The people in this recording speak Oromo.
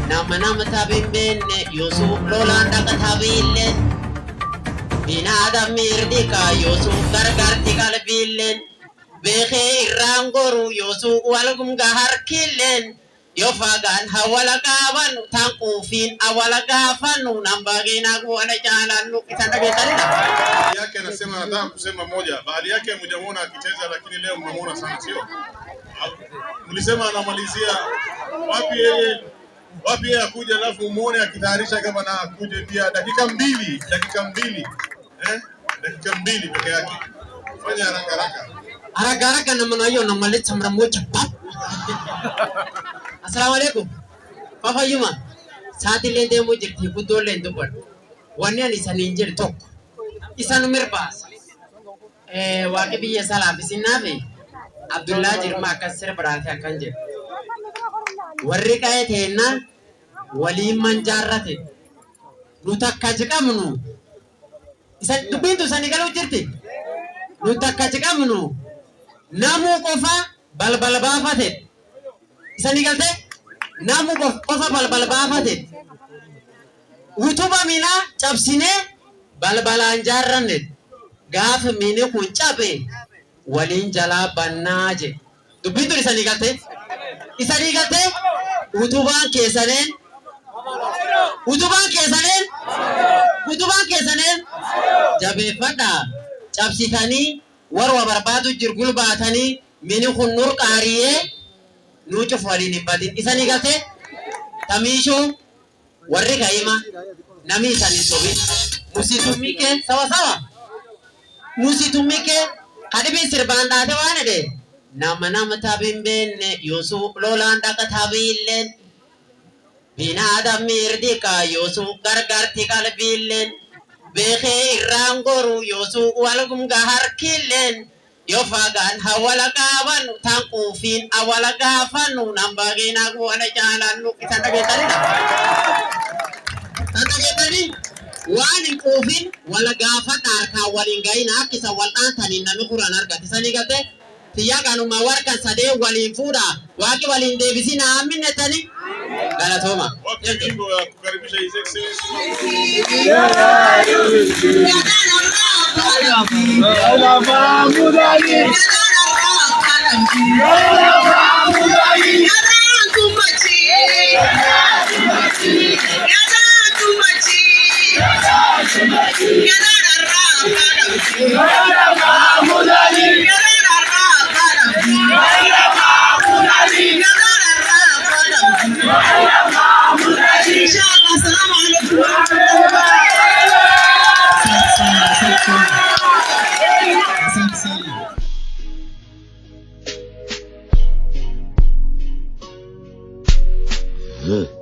nama tabin benne Yusuf lolaan dhaqa tabiilleen binaadam mirdika Yusuf gargarti qalbiilleen beekee irraan goru Yusuf walgum gaharkilleen yoo fagaan hawala qaaban tanquufiin awala gaafannu nambaginagu wala jaalannu kitanagetanina. Yake anasema nataka kusema moja. Baadhi yake mjamuona akicheza lakini leo mnamuona sana sio? Mlisema anamalizia wapi yeye akuja alafu muone akitayarisha kama na akuje pia dakika mbili. Dakika mbili peke yake. Fanya haraka na mnayo na maleta mramoja. Assalamu alaikum. Papa Yuma. Saati lende mo jirti budo lende bad. Wani ani saninjir tok. Isanu mirpas. Waqi biya sala bisinafi. Abdullah jirma kasir barate akanje. Warri qayetenna wali manjarrate. Nutakka jiqamnu. Isa dubintu sanigalu jirti. Nutakka jiqamnu. Namu qofa balbal baafate. Isani galte namu qofa balbal baafate. Utuba mina cabsine balbalaan jaarranne gaaf mine kun cabe waliin jalaa bannaaje. Dubbiin isani galte utubaan keessaneen jabeeffadhaa cabsitanii warwa barbaadu jirgul baatanii mini kun nur qaariyee nuucuf waliin hin badin. Isani galte tamiishuu warri kaima nami isani sobi musitumike sawa musitumike hadibi sirbaan daate waan ede nama tabin benne Yusuf lolaan dhaqa tabiilleen binaadam mirdika Yusuf gargarti qalbiilleen beekee irraan goru Yusuf walgum gaharkilleen yoo fagaan hawala qaaban tanquufiin awala gaafannu nambaginagu wala jaalannu kitanagetanina. Waan hin quufin wala gaafadha harkaa waliin gahina akkisa wal'aantaniin nami quran argate. Isani galte tiyyaa kanuma warkan sadee waliin fuudha waaqi waliin deebisina aminnettani galatooma. kukaribisha His Excellency. Huh.